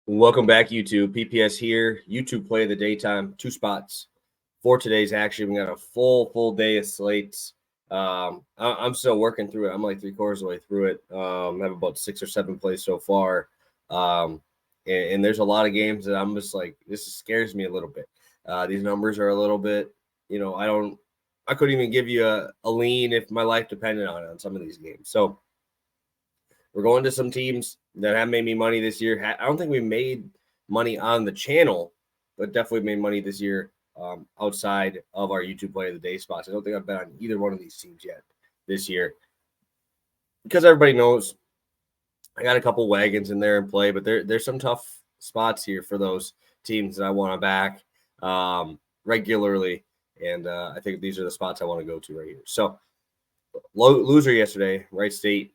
Welcome back, YouTube. PPS here. YouTube play of the daytime. 2 spots for today's action. We got a full day of slates. I'm still working through it. I'm like 3/4 of the way through it. I have about 6 or 7 plays so far. And there's a lot of games that I'm just like, this scares me a little bit. These numbers are a little bit, I couldn't even give you a lean if my life depended on it on some of these games. So we're going to some teams that have made me money this year. I don't think we made money on the channel, but definitely made money this year outside of our YouTube play of the day spots. I don't think I've bet on either one of these teams yet this year because everybody knows I got a couple wagons in there in play, but there's some tough spots here for those teams that I want to back regularly. And I think these are the spots I want to go to right here. So loser yesterday, Wright State.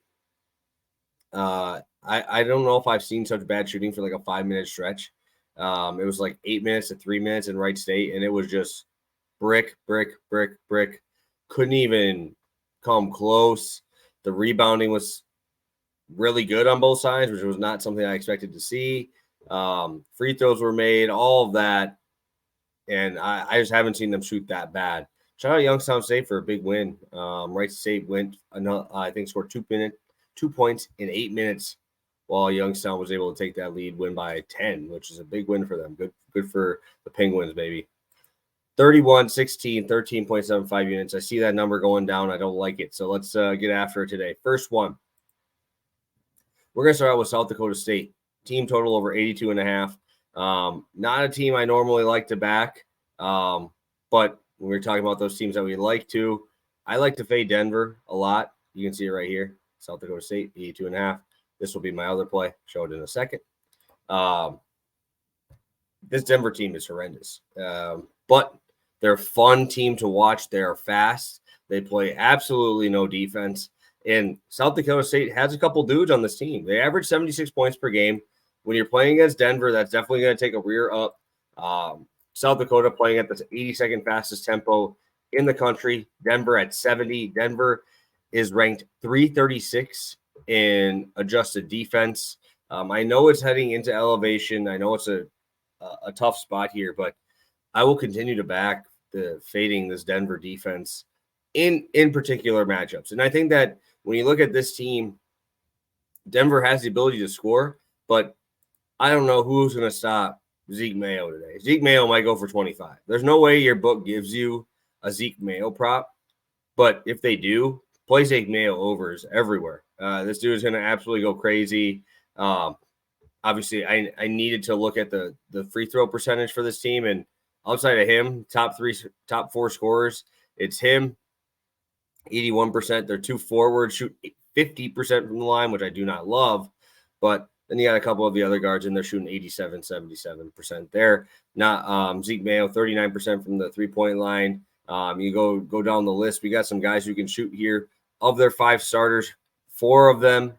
I don't know if I've seen such bad shooting for like a 5-minute stretch. It was like 8 minutes to 3 minutes in Wright State, and it was just brick. Couldn't even come close. The rebounding was really good on both sides, which was not something I expected to see. Free throws were made, all of that, and I just haven't seen them shoot that bad. Shout out Youngstown State for a big win. Wright State went, I think, scored 2 points in 8 minutes, while Youngstown was able to take that lead, win by 10, which is a big win for them. Good for the Penguins, baby. 31-16, 13.75 units. I see that number going down. I don't like it. So let's get after it today. First one. We're going to start out with South Dakota State. Team total over 82.5. Not a team I normally like to back, but when we're talking about those teams that we like to, I like to fade Denver a lot. You can see it right here. South Dakota State, 82.5. This will be my other play. Show it in a second. This Denver team is horrendous, but they're a fun team to watch. They are fast. They play absolutely no defense. And South Dakota State has a couple dudes on this team. They average 76 points per game. When you're playing against Denver, that's definitely going to take a rear up. South Dakota playing at the 82nd fastest tempo in the country. Denver at 70. Denver is ranked 336 in adjusted defense. I know it's heading into elevation. I know it's a tough spot here, but I will continue to back the fading this Denver defense in particular matchups. And I think that when you look at this team, Denver has the ability to score, but I don't know who's going to stop Zeke Mayo today. Zeke Mayo might go for 25. There's no way your book gives you a Zeke Mayo prop, but if they do, play Zeke Mayo overs everywhere. This dude is going to absolutely go crazy. Obviously, I needed to look at the free throw percentage for this team, and outside of him, top 4 scorers, it's him, 81%. Their 2 forwards shoot 50% from the line, which I do not love, but then you got a couple of the other guards in there shooting 87, 77% there. Not Zeke Mayo, 39% from the 3-point line. You go down the list. We got some guys who can shoot here. Of their 5 starters, 4 of them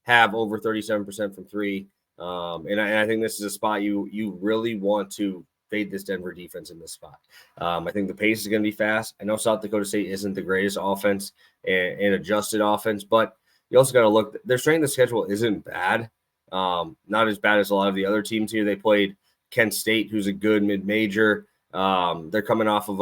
have over 37% from 3. And I think this is a spot you really want to fade this Denver defense in this spot. I think the pace is going to be fast. I know South Dakota State isn't the greatest offense and adjusted offense, but you also got to look. Their strength of schedule isn't bad. Not as bad as a lot of the other teams here. They played Kent State, who's a good mid-major. They're coming off of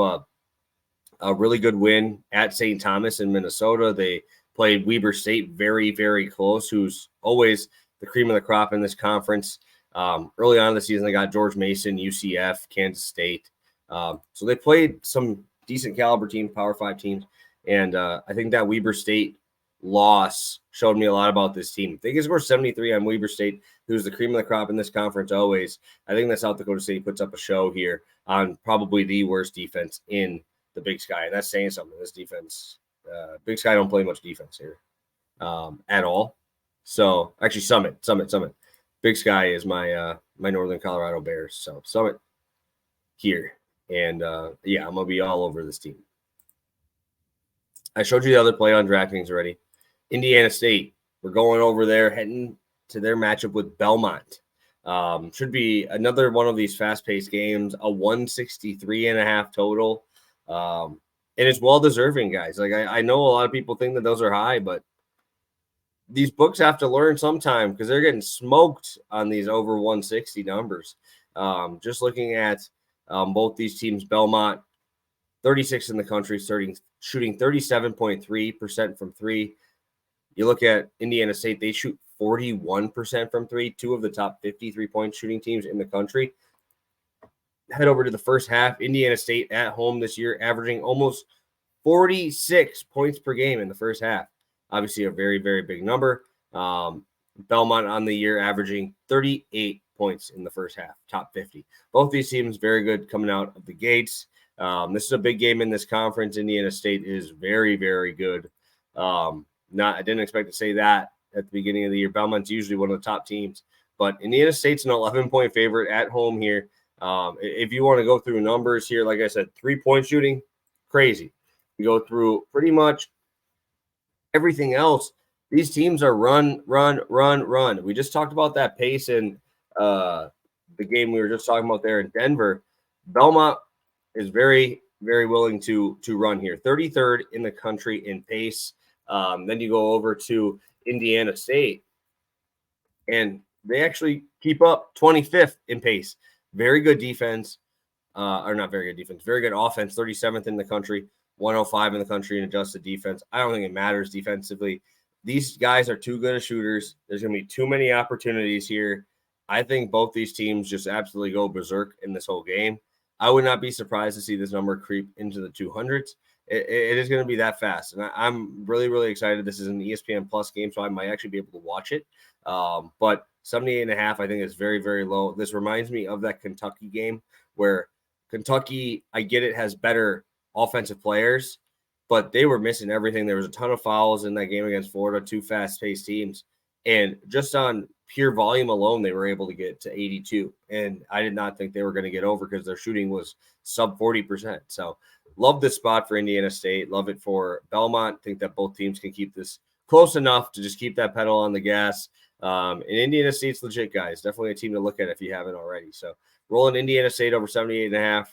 a really good win at St. Thomas in Minnesota. They played Weber State very, very close, who's always the cream of the crop in this conference. Early on in the season, they got George Mason, UCF, Kansas State. So they played some decent caliber teams, Power 5 teams. And I think that Weber State loss showed me a lot about this team. They can score 73 on Weber State, who's the cream of the crop in this conference always. I think that South Dakota State puts up a show here on probably the worst defense in the Big Sky. And that's saying something. This defense, Big Sky don't play much defense here at all. So actually Summit. Big Sky is my Northern Colorado Bears. So Summit here. And yeah, I'm going to be all over this team. I showed you the other play on DraftKings already. Indiana State, we're going over there, heading to their matchup with Belmont. Should be another one of these fast-paced games, a 163.5 total. And it's well-deserving, guys. Like I know a lot of people think that those are high, but these books have to learn sometime because they're getting smoked on these over 160 numbers. Just looking at both these teams, Belmont, 36 in the country, shooting 37.3% from three. You look at Indiana State, they shoot 41% from three, two of the top 50 3-point shooting teams in the country. Head over to the first half. Indiana State at home this year, averaging almost 46 points per game in the first half. Obviously, a very, very big number. Belmont on the year averaging 38 points in the first half, top 50. Both these teams very good coming out of the gates. This is a big game in this conference. Indiana State is very, very good. I didn't expect to say that at the beginning of the year. Belmont's usually one of the top teams, but Indiana State's an 11-point favorite at home here. If you want to go through numbers here, like I said, 3-point shooting, crazy. You go through pretty much everything else. These teams are run. We just talked about that pace in the game we were just talking about there in Denver. Belmont is very, very willing to run here. 33rd in the country in pace. Then you go over to Indiana State, and they actually keep up 25th in pace. Very good defense, or not very good defense, very good offense, 37th in the country, 105 in the country in adjusted defense. I don't think it matters defensively. These guys are too good of shooters. There's going to be too many opportunities here. I think both these teams just absolutely go berserk in this whole game. I would not be surprised to see this number creep into the 200s. It is going to be that fast. And I'm really, really excited. This is an ESPN Plus game, so I might actually be able to watch it. But 78.5, I think, is very, very low. This reminds me of that Kentucky game where Kentucky, I get it, has better offensive players, but they were missing everything. There was a ton of fouls in that game against Florida, two fast-paced teams. And just on pure volume alone, they were able to get to 82. And I did not think they were going to get over because their shooting was sub 40%. So love this spot for Indiana State. Love it for Belmont. Think that both teams can keep this close enough to just keep that pedal on the gas. And Indiana State's legit, guys. Definitely a team to look at if you haven't already. So rolling Indiana State over 78.5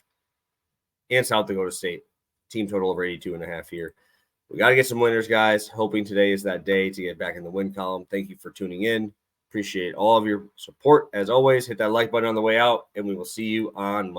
and South Dakota State. Team total over 82.5 here. We got to get some winners, guys. Hoping today is that day to get back in the win column. Thank you for tuning in. Appreciate all of your support. As always, hit that like button on the way out, and we will see you on Monday.